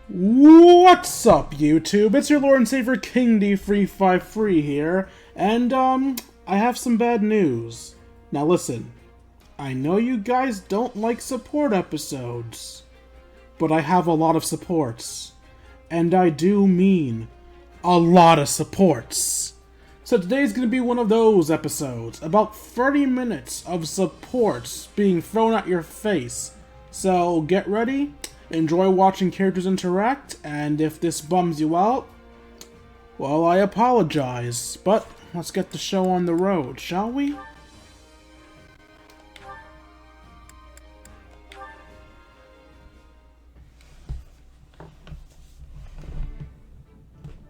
What's up, YouTube? It's your Lord and Savior King D353 here, and I have some bad news. Now listen, I know you guys don't like support episodes, but I have a lot of supports, and I do mean a lot of supports. So today's gonna be one of those episodes, about 30 minutes of supports being thrown at your face. So get ready. Enjoy watching characters interact, and if this bums you out, well, I apologize. But let's get the show on the road, shall we?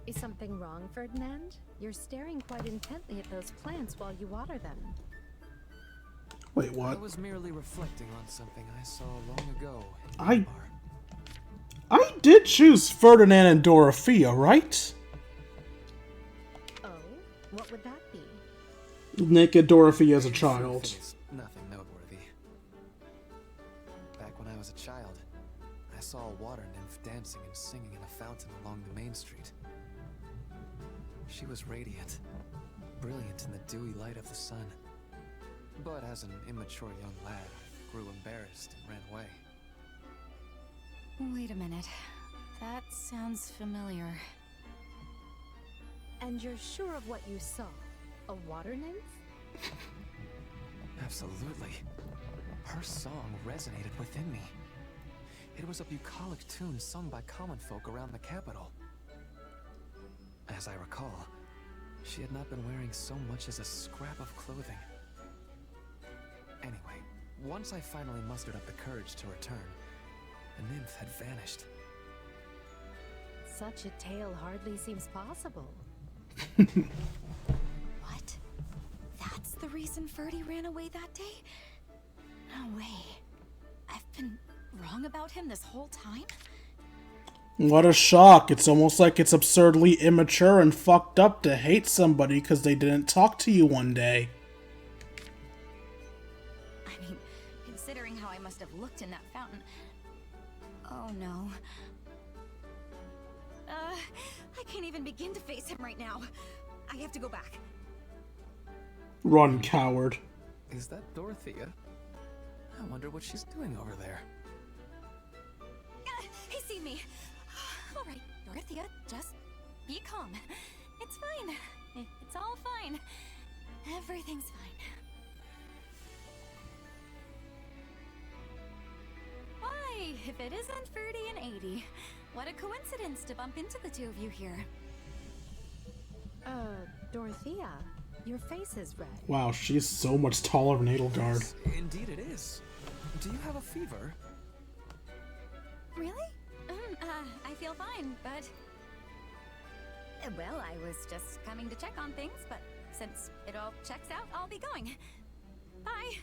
Is something wrong, Ferdinand? You're staring quite intently at those plants while you water them. Wait, what? I was merely reflecting on something I saw long ago. I did choose Ferdinand and Dorathea, right? Oh, what would that be? Naked Dorathea as a child. It's nothing noteworthy. Back when I was a child, I saw a water nymph dancing and singing in a fountain along the main street. She was radiant, brilliant in the dewy light of the sun. But as an immature young lad, I grew embarrassed and ran away. Wait a minute. That sounds familiar. And you're sure of what you saw? A water nymph? Absolutely. Her song resonated within me. It was a bucolic tune sung by common folk around the capital. As I recall, she had not been wearing so much as a scrap of clothing. Anyway, once I finally mustered up the courage to return, the nymph had vanished. Such a tale hardly seems possible. What? That's the reason Ferdy ran away that day? No way. I've been wrong about him this whole time? What a shock. It's almost like it's absurdly immature and fucked up to hate somebody because they didn't talk to you one day. I mean, considering how I must have looked in that fountain... Oh no. I can't even begin to face him right now. I have to go back. Run, coward. Is that Dorathea? I wonder what she's doing over there. He's seen me. Alright, Dorathea, just be calm. It's fine. It's all fine. Everything's fine. Why, if it isn't Ferdy and 80, what a coincidence to bump into the two of you here. Dorathea, your face is red. Wow, she's so much taller than Edelgard. Yes, indeed it is. Do you have a fever? Really? I feel fine, but... Well, I was just coming to check on things, but since it all checks out, I'll be going. Bye!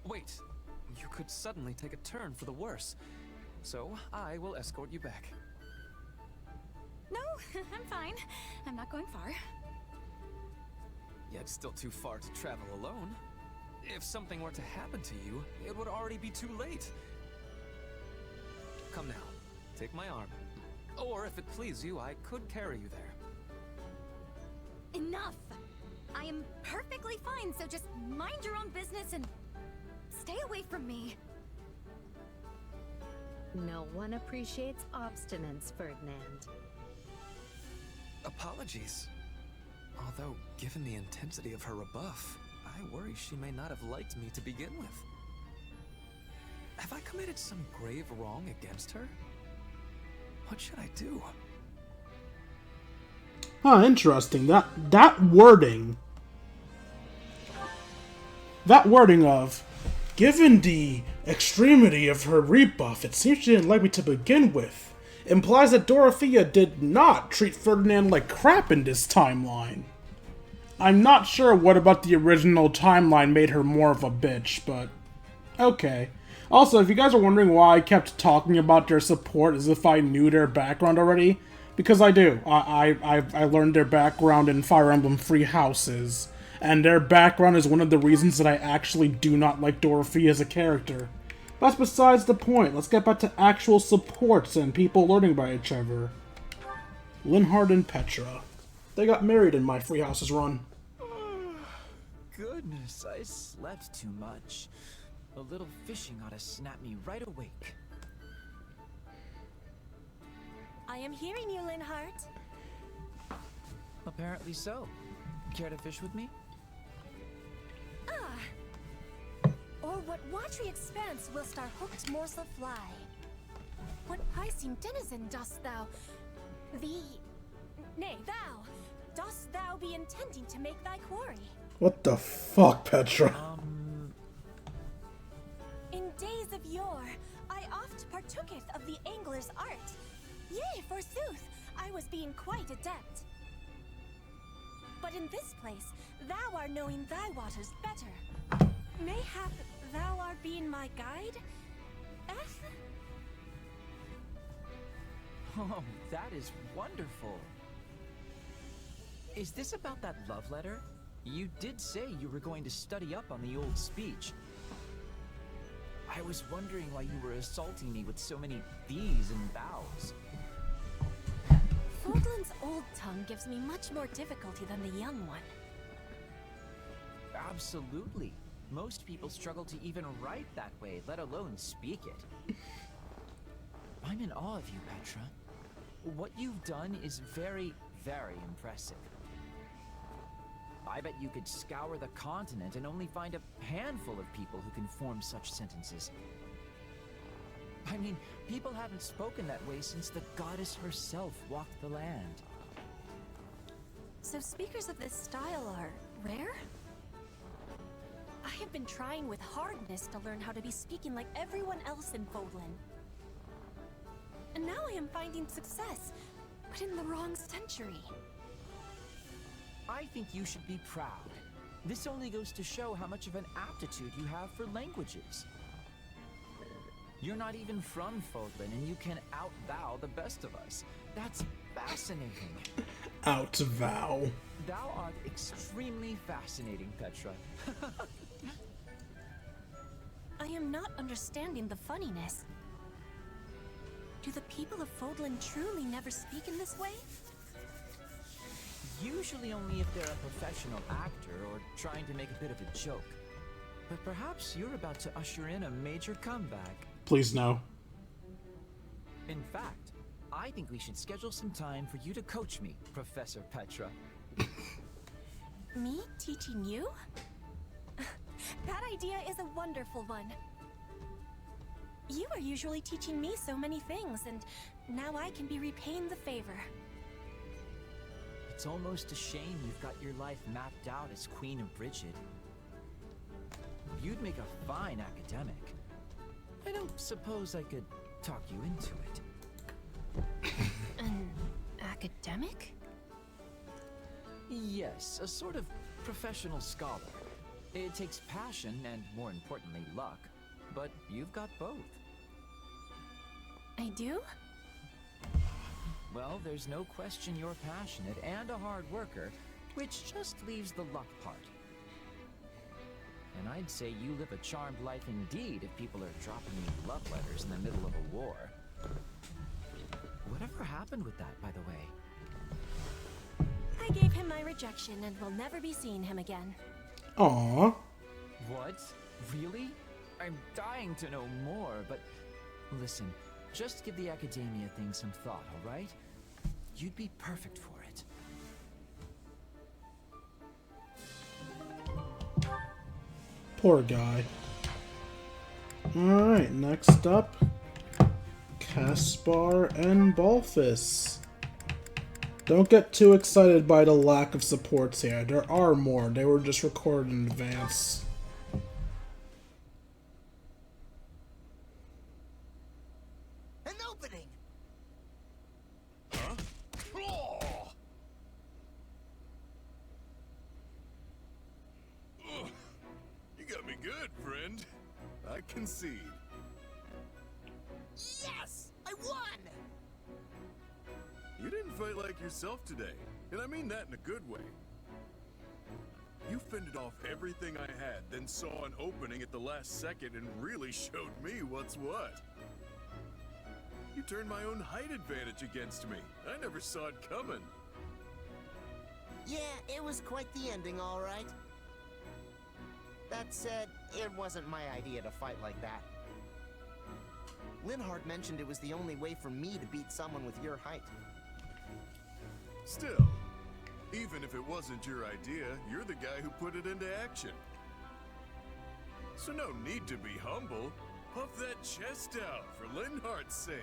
Wait, you could suddenly take a turn for the worse. So, I will escort you back. No, I'm fine. I'm not going far. Yet still too far to travel alone. If something were to happen to you, it would already be too late. Come now, take my arm. Or if it please you, I could carry you there. Enough! I am perfectly fine, so just mind your own business and stay away from me. No one appreciates obstinance, Ferdinand. Apologies. Although, given the intensity of her rebuff, I worry she may not have liked me to begin with. Have I committed some grave wrong against her? What should I do? Huh, interesting. That wording of, given the extremity of her rebuff, it seems she didn't like me to begin with, implies that Dorathea did not treat Ferdinand like crap in this timeline. I'm not sure what about the original timeline made her more of a bitch, but okay. Also, if you guys are wondering why I kept talking about their support as if I knew their background already, because I do. I learned their background in Fire Emblem Free Houses, and their background is one of the reasons that I actually do not like Dorathea as a character. That's besides the point. Let's get back to actual supports and people learning by each other. Lindhardt and Petra. They got married in my Free Houses run. Goodness, I slept too much. A little fishing ought to snap me right awake. I am hearing you, Lindhardt. Apparently so. Care to fish with me? Or what watery expanse whilst our hooked morsel fly? What pricing denizen dost thou... Nay, thou! Dost thou be intending to make thy quarry? What the fuck, Petra? In days of yore, I oft partooketh of the angler's art. Yea, forsooth, I was being quite adept. But in this place, thou art knowing thy waters better. Mayhap thou art being my guide? Eth? Oh, that is wonderful. Is this about that love letter? You did say you were going to study up on the old speech. I was wondering why you were assaulting me with so many these and thous. Fodlan's old tongue gives me much more difficulty than the young one. Absolutely. Most people struggle to even write that way, let alone speak it. I'm in awe of you, Petra. What you've done is very, very impressive. I bet you could scour the continent and only find a handful of people who can form such sentences. I mean, people haven't spoken that way since the goddess herself walked the land. So speakers of this style are rare? I have been trying with hardness to learn how to be speaking like everyone else in Fodlan. And now I am finding success, but in the wrong century. I think you should be proud. This only goes to show how much of an aptitude you have for languages. You're not even from Fodlan, and you can out-vow the best of us. That's fascinating. Out-vow. Thou art extremely fascinating, Petra. I am not understanding the funniness. Do the people of Fodlan truly never speak in this way? Usually only if they're a professional actor or trying to make a bit of a joke. But perhaps you're about to usher in a major comeback. Please no. In fact, I think we should schedule some time for you to coach me, Professor Petra. Me teaching you? That idea is a wonderful one. You are usually teaching me so many things, and now I can be repaying the favor. It's almost a shame you've got your life mapped out as Queen of Brigid. You'd make a fine academic. I don't suppose I could talk you into it. An academic? Yes, a sort of professional scholar. It takes passion and, more importantly, luck. But you've got both. I do? Well, there's no question you're passionate and a hard worker, which just leaves the luck part. And I'd say you live a charmed life indeed if people are dropping you love letters in the middle of a war. Whatever happened with that, by the way? I gave him my rejection and will never be seeing him again. Aww. What? Really? I'm dying to know more, but... Listen, just give the academia thing some thought, alright? You'd be perfect for it. Poor guy. Alright, next up, Caspar and Balthus. Don't get too excited by the lack of supports here. There are more. They were just recorded in advance. An opening! Huh? Oh! Ugh. You got me good, friend. I concede. Yes! I won! You didn't fight like yourself today, and I mean that in a good way. You fended off everything I had, then saw an opening at the last second and really showed me what's what. You turned my own height advantage against me. I never saw it coming. Yeah, it was quite the ending, all right. That said, it wasn't my idea to fight like that. Lindhardt mentioned it was the only way for me to beat someone with your height. Still, even if it wasn't your idea, you're the guy who put it into action. So no need to be humble. Puff that chest out for Lindhardt's sake.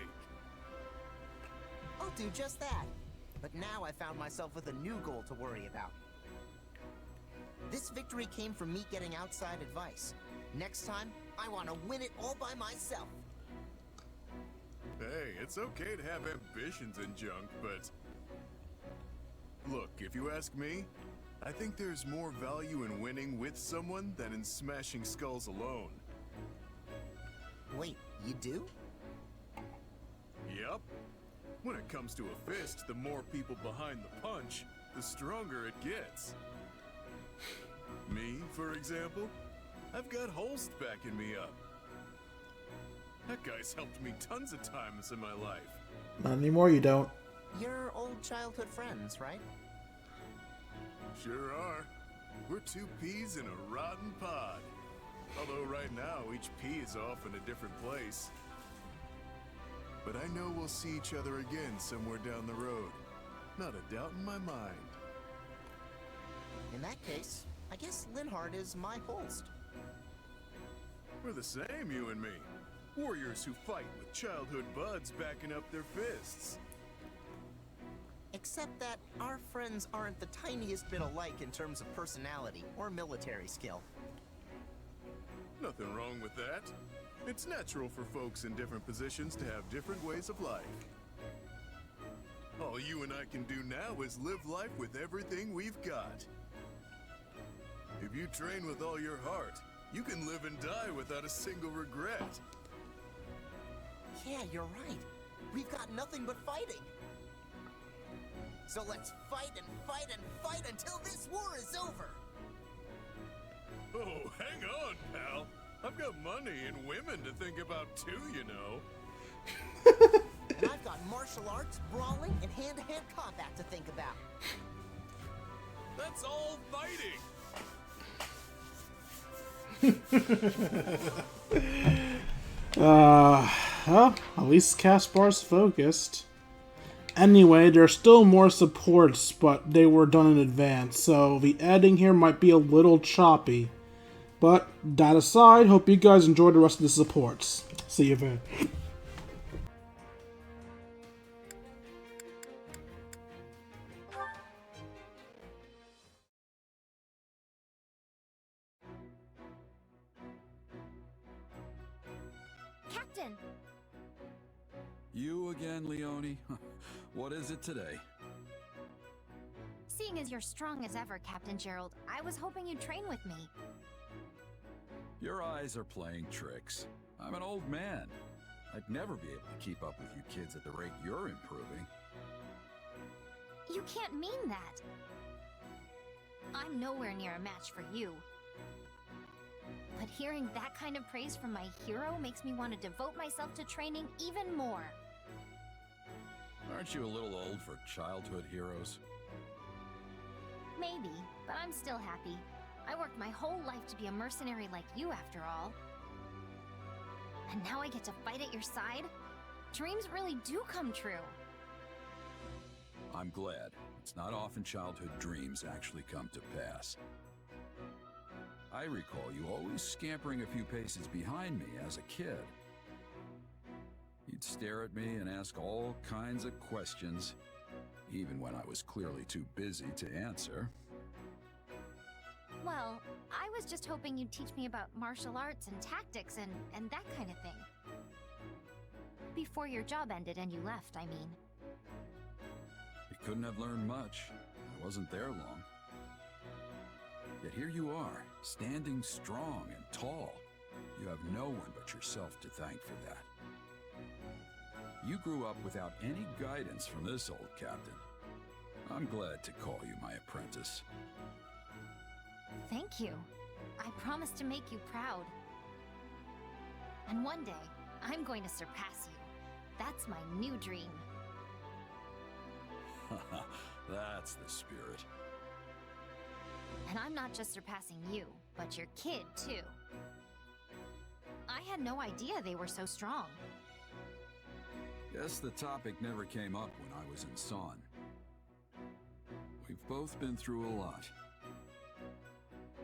I'll do just that. But now I found myself with a new goal to worry about. This victory came from me getting outside advice. Next time, I want to win it all by myself. Hey, it's okay to have ambitions and junk, but... Look, if you ask me, I think there's more value in winning with someone than in smashing skulls alone. Wait, you do? Yep. When it comes to a fist, the more people behind the punch, the stronger it gets. Me, for example, I've got Holst backing me up. That guy's helped me tons of times in my life. Not anymore, you don't. You're old childhood friends, right? Sure are. We're two peas in a rotten pod. Although right now, each pea is off in a different place. But I know we'll see each other again somewhere down the road. Not a doubt in my mind. In that case, I guess Lindhardt is my Holst. We're the same, you and me. Warriors who fight with childhood buds backing up their fists. Except that our friends aren't the tiniest bit alike in terms of personality or military skill. Nothing wrong with that. It's natural for folks in different positions to have different ways of life. All you and I can do now is live life with everything we've got. If you train with all your heart, you can live and die without a single regret. Yeah, you're right. We've got nothing but fighting. So let's fight and fight and fight until this war is over. Oh, hang on, pal. I've got money and women to think about too, you know. And I've got martial arts, brawling, and hand-to-hand combat to think about. That's all fighting. Well, at least Caspar's focused. Anyway, there's still more supports, but they were done in advance, so the editing here might be a little choppy. But that aside, hope you guys enjoyed the rest of the supports. See you then. Captain! You again, Leonie? What is it today? Seeing as you're strong as ever, Captain Jeralt, I was hoping you'd train with me. Your eyes are playing tricks. I'm an old man. I'd never be able to keep up with you kids at the rate you're improving. You can't mean that. I'm nowhere near a match for you. But hearing that kind of praise from my hero makes me want to devote myself to training even more. Aren't you a little old for childhood heroes? Maybe, but I'm still happy. I worked my whole life to be a mercenary like you, after all. And now I get to fight at your side? Dreams really do come true. I'm glad. It's not often childhood dreams actually come to pass. I recall you always scampering a few paces behind me as a kid. You'd stare at me and ask all kinds of questions, even when I was clearly too busy to answer. Well, I was just hoping you'd teach me about martial arts and tactics and that kind of thing. Before your job ended and you left, I mean. You couldn't have learned much. I wasn't there long. Yet here you are, standing strong and tall. You have no one but yourself to thank for that. You grew up without any guidance from this old captain. I'm glad to call you my apprentice. Thank you. I promise to make you proud. And one day, I'm going to surpass you. That's my new dream. That's the spirit. And I'm not just surpassing you, but your kid, too. I had no idea they were so strong. Guess the topic never came up when I was in Son. We've both been through a lot.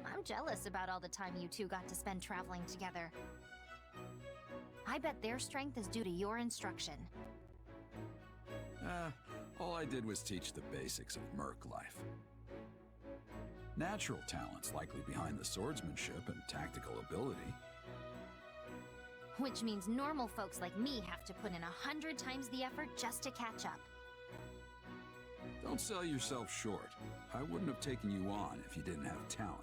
I'm jealous about all the time you two got to spend traveling together. I bet their strength is due to your instruction. All I did was teach the basics of merc life. Natural talent's likely behind the swordsmanship and tactical ability. Which means normal folks like me have to put in 100 times the effort just to catch up. Don't sell yourself short. I wouldn't have taken you on if you didn't have talent.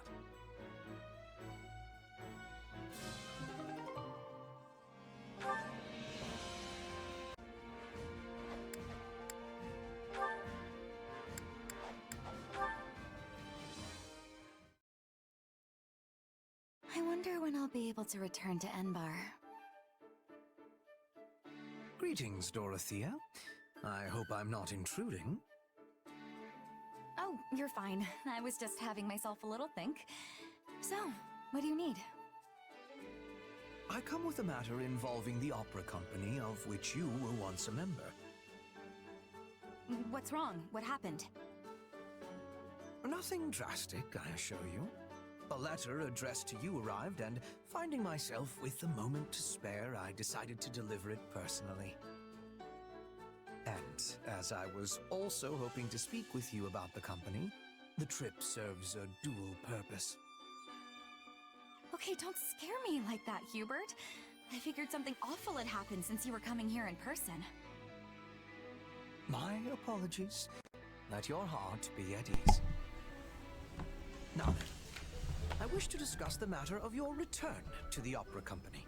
I wonder when I'll be able to return to Enbar. Greetings, Dorathea. I hope I'm not intruding. Oh, you're fine. I was just having myself a little think. So, what do you need? I come with a matter involving the opera company of which you were once a member. What's wrong? What happened? Nothing drastic, I assure you. A letter addressed to you arrived, and finding myself with a moment to spare, I decided to deliver it personally. And as I was also hoping to speak with you about the company, the trip serves a dual purpose. Okay, don't scare me like that, Hubert. I figured something awful had happened since you were coming here in person. My apologies. Let your heart be at ease. Now then, I wish to discuss the matter of your return to the opera company.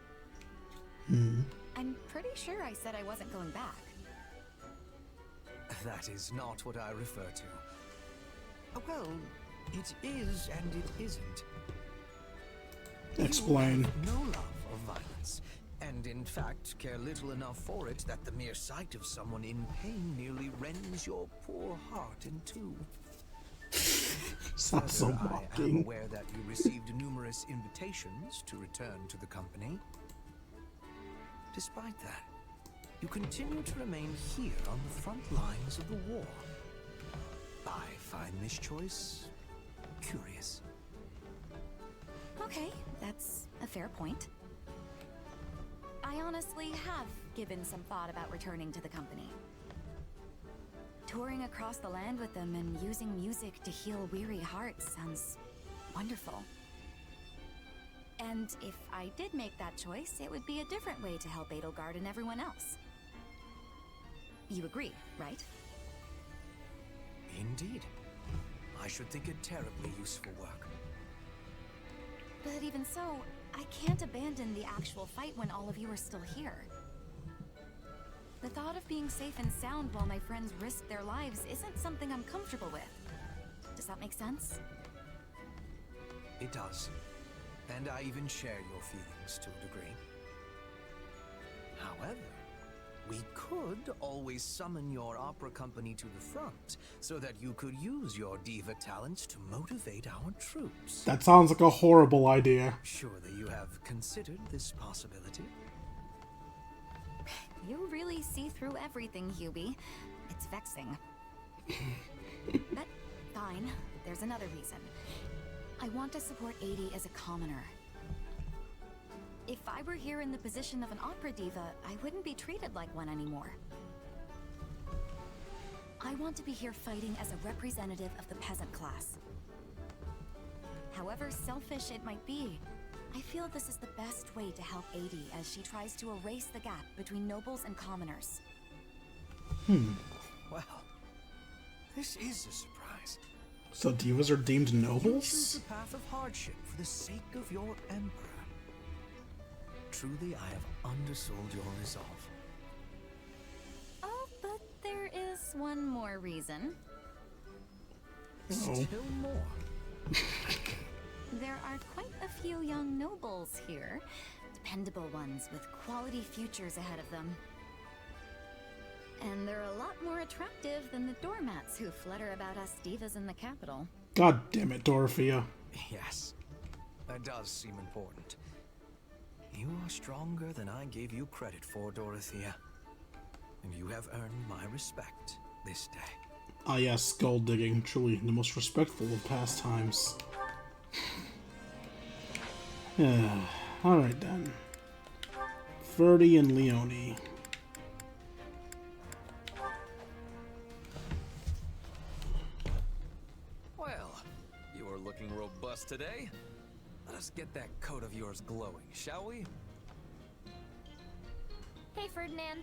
I'm pretty sure I said I wasn't going back. That is not what I refer to. Well, it is and it isn't. Explain. You have no love of violence, and in fact care little enough for it that the mere sight of someone in pain nearly rends your poor heart in two. Sounds so I am mocking. aware that you received numerous invitations to return to the company. Despite that, you continue to remain here on the front lines of the war. I find this choice curious. Okay, that's a fair point. I honestly have given some thought about returning to the company. Touring across the land with them and using music to heal weary hearts sounds wonderful. And if I did make that choice, it would be a different way to help Edelgard and everyone else. You agree, right? Indeed. I should think it terribly useful work. But even so, I can't abandon the actual fight when all of you are still here. The thought of being safe and sound while my friends risk their lives isn't something I'm comfortable with. Does that make sense? It does. And I even share your feelings to a degree. However, we could always summon your opera company to the front so that you could use your diva talents to motivate our troops. That sounds like a horrible idea. Surely you have considered this possibility? You really see through everything, Hubie. It's vexing. But fine, there's another reason. I want to support 80 as a commoner. If I were here in the position of an opera diva, I wouldn't be treated like one anymore. I want to be here fighting as a representative of the peasant class. However selfish it might be, I feel this is the best way to help 80 as she tries to erase the gap between nobles and commoners. Well, this is a surprise. So divas are deemed You choose nobles? the path of hardship for the sake of your emperor. Truly, I have undersold your resolve. Oh, but there is one more reason. Oh. Still more. There are quite a few young nobles here. Dependable ones with quality futures ahead of them. And they're a lot more attractive than the doormats who flutter about us divas in the capital. God damn it, Dorathea. Yes, that does seem important. You are stronger than I gave you credit for, Dorathea. And you have earned my respect this day. Ah yes, skull digging. Truly the most respectful of pastimes. Alright then. Ferdy and Leonie. Well, you are looking robust today. Let us get that coat of yours glowing, shall we? Hey, Ferdinand.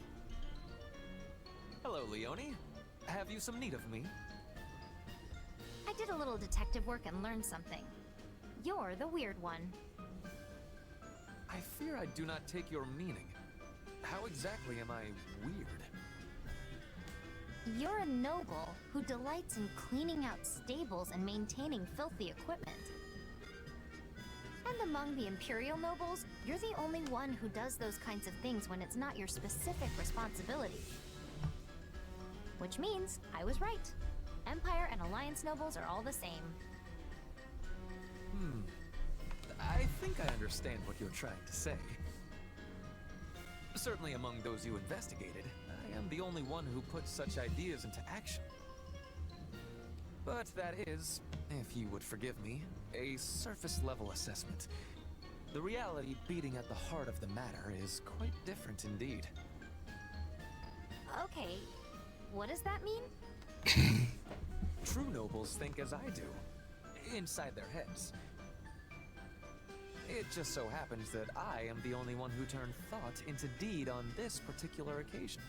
Hello, Leonie. Have you some need of me? I did a little detective work and learned something. You're the weird one. I fear I do not take your meaning. How exactly am I weird? You're a noble who delights in cleaning out stables and maintaining filthy equipment. And among the Imperial nobles, you're the only one who does those kinds of things when it's not your specific responsibility. Which means I was right. Empire and Alliance nobles are all the same. I think I understand what you're trying to say. Certainly among those you investigated, I am the only one who puts such ideas into action. But that is, if you would forgive me, a surface-level assessment. The reality beating at the heart of the matter is quite different indeed. Okay, what does that mean? True nobles think as I do, inside their heads. It just so happens that I am the only one who turned thought into deed on this particular occasion.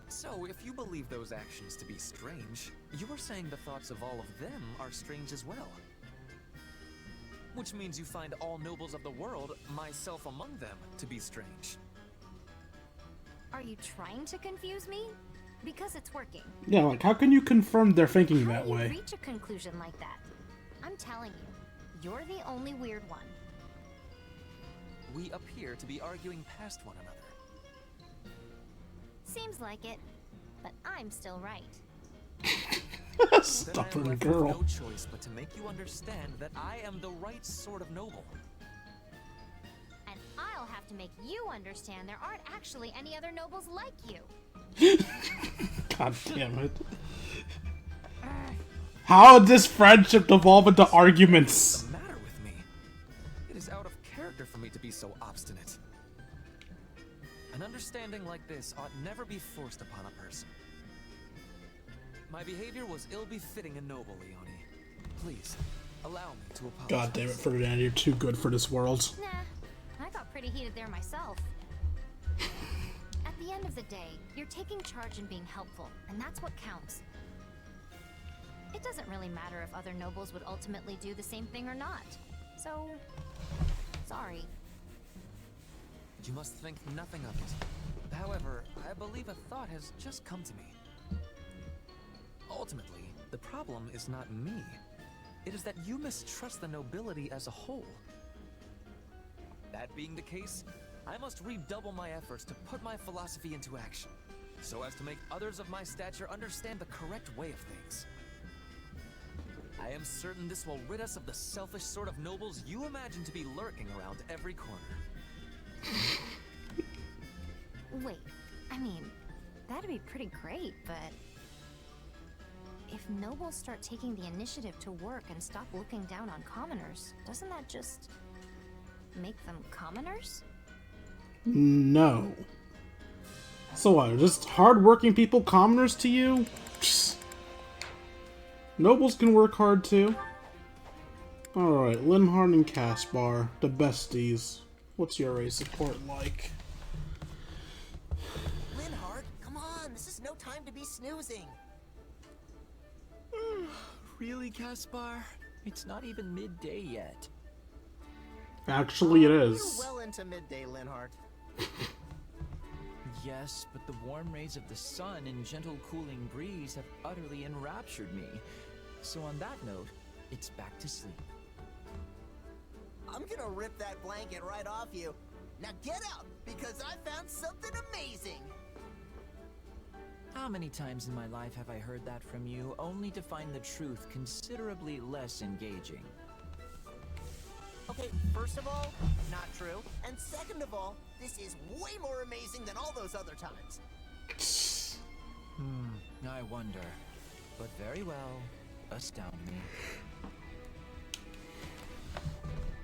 So, if you believe those actions to be strange, you are saying the thoughts of all of them are strange as well. Which means you find all nobles of the world, myself among them, to be strange. Are you trying to confuse me? Because it's working. Yeah, like, how can you confirm they're thinking How that do you way? reach a conclusion like that? I'm telling you, you're the only weird one. We appear to be arguing past one another. Seems like it, but I'm still right. Then I am Stubborn left girl. with no choice but to make you understand that I am the right sort of noble. And I'll have to make you understand there aren't actually any other nobles like you. God damn it. How did this friendship devolve into arguments? What's the matter with me? It is out of character for me to be so obstinate. An understanding like this ought never be forced upon a person. My behavior was ill-befitting a noble, Leonie. Please, allow me to apologize. God damn it, Ferdinand, you're too good for this world. Nah, I got pretty heated there myself. At the end of the day, you're taking charge and being helpful, and that's what counts. It doesn't really matter if other nobles would ultimately do the same thing or not. So, sorry. You must think nothing of it. However, I believe a thought has just come to me. Ultimately, the problem is not me. It is that you mistrust the nobility as a whole. That being the case, I must redouble my efforts to put my philosophy into action, so as to make others of my stature understand the correct way of things. I am certain this will rid us of the selfish sort of nobles you imagine to be lurking around every corner. Wait, I mean, that'd be pretty great, but... if nobles start taking the initiative to work and stop looking down on commoners, doesn't that just... make them commoners? No. So what, are just hard-working people commoners to you? Psst. Nobles can work hard too. Alright, Lindhardt and Caspar, the besties. What's your race support like? Lindhardt, come on, this is no time to be snoozing. Really, Caspar? It's not even midday yet. Actually, it You're is. well into midday, Lindhardt. Yes, but the warm rays of the sun and gentle cooling breeze have utterly enraptured me. So on that note, it's back to sleep. I'm gonna rip that blanket right off you. Now get up, because I found something amazing! How many times in my life have I heard that from you, only to find the truth considerably less engaging? Okay, first of all, not true. And second of all, this is way more amazing than all those other times. I wonder. But very well, astound me.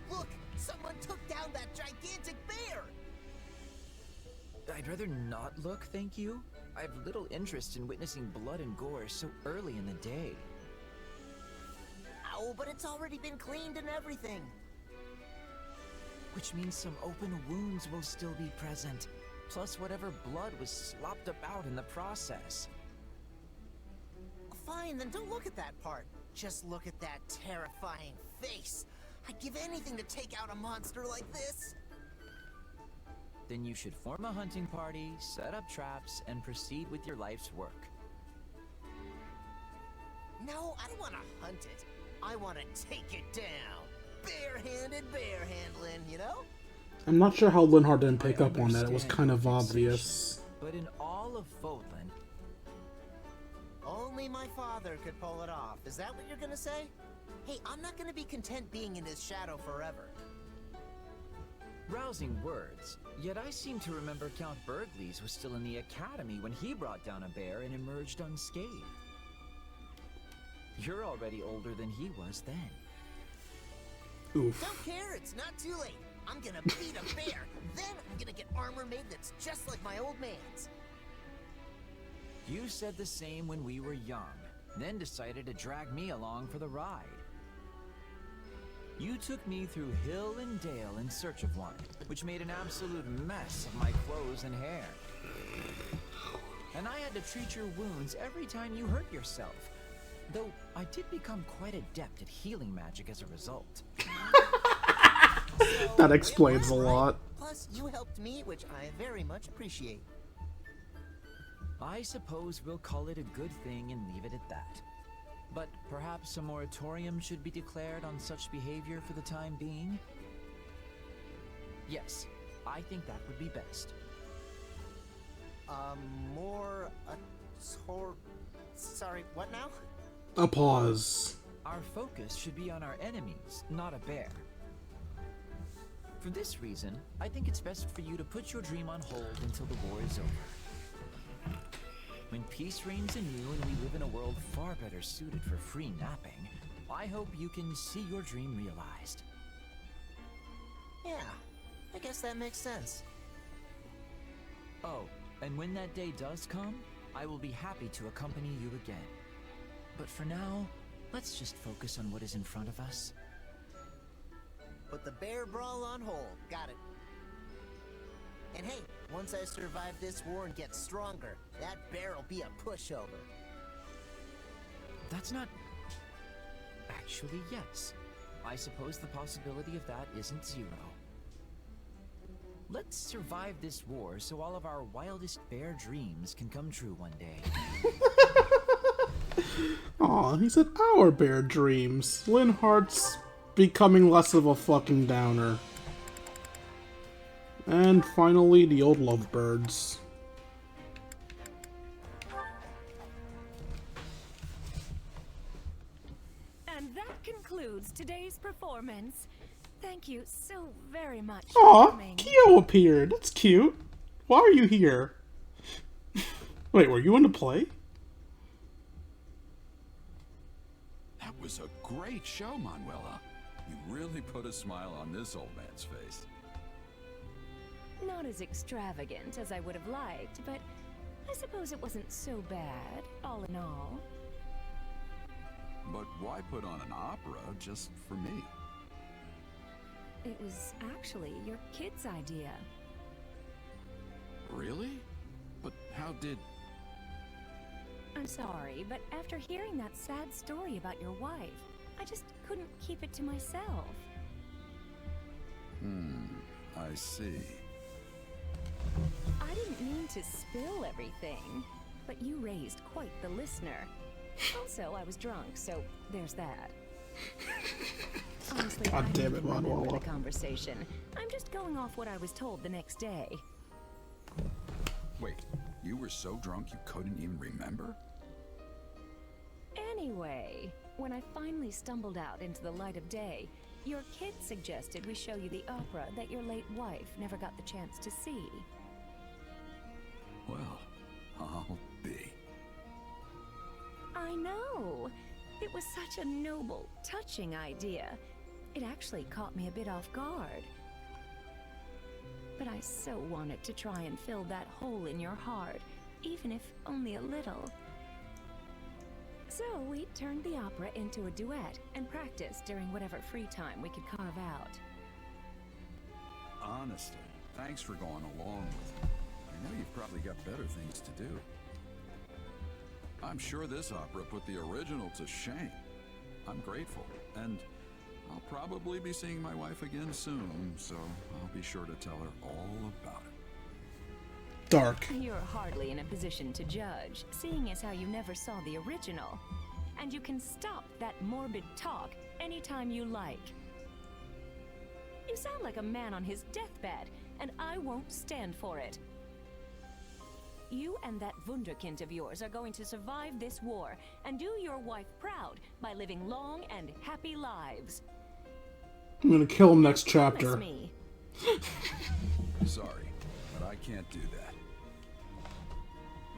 Look! Someone took down that gigantic bear! I'd rather not look, thank you. I have little interest in witnessing blood and gore so early in the day. Oh, but it's already been cleaned and everything. Which means some open wounds will still be present, plus whatever blood was slopped about in the process. Fine, then don't look at that part. Just look at that terrifying face. I'd give anything to take out a monster like this. Then you should form a hunting party, set up traps, and proceed with your life's work. No, I don't want to hunt it. I want to take it down. Barehanded bear handling, you know? I'm not sure how Lindhardt didn't pick up on that. It was kind of obvious. But in all of Fodland, only my father could pull it off. Is that what you're gonna say? Hey, I'm not gonna be content being in his shadow forever. rousing words. Yet I seem to remember Count Burgleys was still in the academy when he brought down a bear and emerged unscathed. You're already older than he was then. Oof. Don't care, it's not too late. I'm gonna beat a bear, then I'm gonna get armor made that's just like my old man's. You said the same when we were young, then decided to drag me along for the ride. You took me through hill and dale in search of one, which made an absolute mess of my clothes and hair. And I had to treat your wounds every time you hurt yourself, though I did become quite adept at healing magic as a result. That explains a lot. Plus, you helped me, which I very much appreciate. I suppose we'll call it a good thing and leave it at that. But perhaps a moratorium should be declared on such behavior for the time being? Yes, I think that would be best. Sorry, what now? A pause. Our focus should be on our enemies, not a bear. For this reason, I think it's best for you to put your dream on hold until the war is over. When peace reigns anew and we live in a world far better suited for free napping, I hope you can see your dream realized. Yeah, I guess that makes sense. Oh, and when that day does come, I will be happy to accompany you again. But for now, let's just focus on what is in front of us. Put the bear brawl on hold. Got it. And hey, once I survive this war and get stronger, that bear will be a pushover. That's not... Actually, yes. I suppose the possibility of that isn't zero. Let's survive this war so all of our wildest bear dreams can come true one day. Aw, he said our bear dreams. Lindhardt's becoming less of a fucking downer. And finally, the old lovebirds. And that concludes today's performance. Thank you so very much Aw, for coming. Kyo appeared. That's cute. Why are you here? Wait, were you in the play? That was a great show, Manuela. You really put a smile on this old man's face. Not as extravagant as I would have liked, but I suppose it wasn't so bad, all in all. But why put on an opera just for me? It was actually your kid's idea. Really? But how did... I'm sorry, but after hearing that sad story about your wife, I just couldn't keep it to myself. I see. I didn't mean to spill everything, but you raised quite the listener. Also, I was drunk, so there's that. I'm Honestly, God I damn it, don't remember Manuela. the conversation. I'm just going off what I was told the next day. Wait, you were so drunk you couldn't even remember? Anyway, when I finally stumbled out into the light of day, your kid suggested we show you the opera that your late wife never got the chance to see. Well, I'll be. I know! It was such a noble, touching idea. It actually caught me a bit off guard. But I so wanted to try and fill that hole in your heart, even if only a little. So we turned the opera into a duet and practiced during whatever free time we could carve out. Honestly, thanks for going along with me. I know you've probably got better things to do. I'm sure this opera put the original to shame. I'm grateful, and I'll probably be seeing my wife again soon, so I'll be sure to tell her all about it. Dark. You're hardly in a position to judge, seeing as how you never saw the original. And you can stop that morbid talk anytime you like. You sound like a man on his deathbed, and I won't stand for it. You and that wunderkind of yours are going to survive this war and do your wife proud by living long and happy lives. I'm gonna kill him next chapter. Promise me. Sorry, but I can't do that.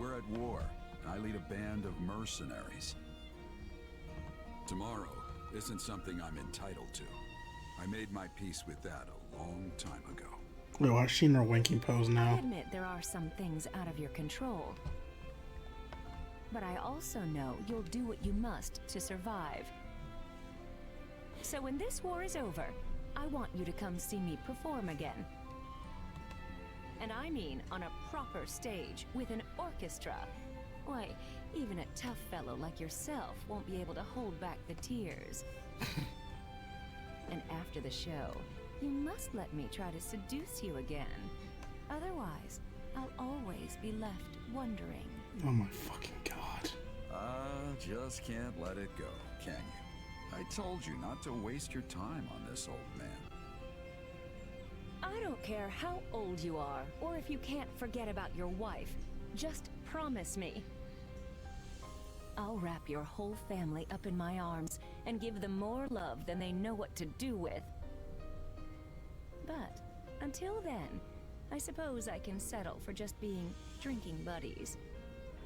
We're at war, and I lead a band of mercenaries. Tomorrow isn't something I'm entitled to. I made my peace with that a long time ago. Oh, I've seen her winking pose I now. admit there are some things out of your control. But I also know you'll do what you must to survive. So when this war is over, I want you to come see me perform again. And I mean on a proper stage with an orchestra. Why, even a tough fellow like yourself won't be able to hold back the tears. And after the show, you must let me try to seduce you again. Otherwise, I'll always be left wondering. Oh my fucking god. Just can't let it go, can you? I told you not to waste your time on this old man. I don't care how old you are, or if you can't forget about your wife. Just promise me. I'll wrap your whole family up in my arms and give them more love than they know what to do with. But until then, I suppose I can settle for just being drinking buddies.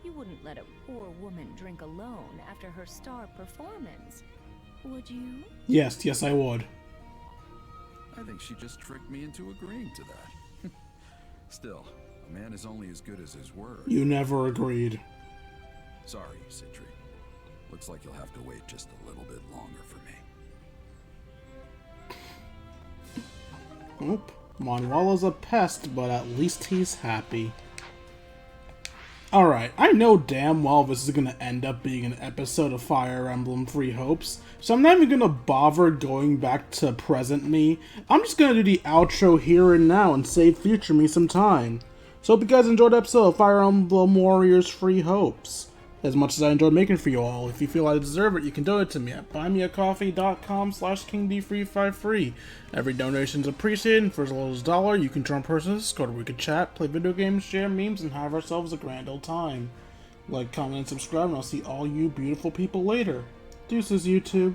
You wouldn't let a poor woman drink alone after her star performance, would you? Yes, I would. I think she just tricked me into agreeing to that. Still, a man is only as good as his word. You never agreed. Sorry, Citri. Looks like you'll have to wait just a little bit longer for me. Oop. Manuela's a pest, but at least he's happy. Alright, I know damn well this is gonna end up being an episode of Fire Emblem Three Hopes, so I'm not even gonna bother going back to present me. I'm just gonna do the outro here and now and save future me some time. So hope you guys enjoyed the episode of Fire Emblem Warriors Three Hopes. As much as I enjoyed making for you all, if you feel I deserve it, you can donate to me at buymeacoffee.com/KingD353. Every donation is appreciated, and for as little as $1, you can join persons, go to where we can chat, play video games, share memes, and have ourselves a grand old time. Like, comment, and subscribe, and I'll see all you beautiful people later. Deuces, YouTube.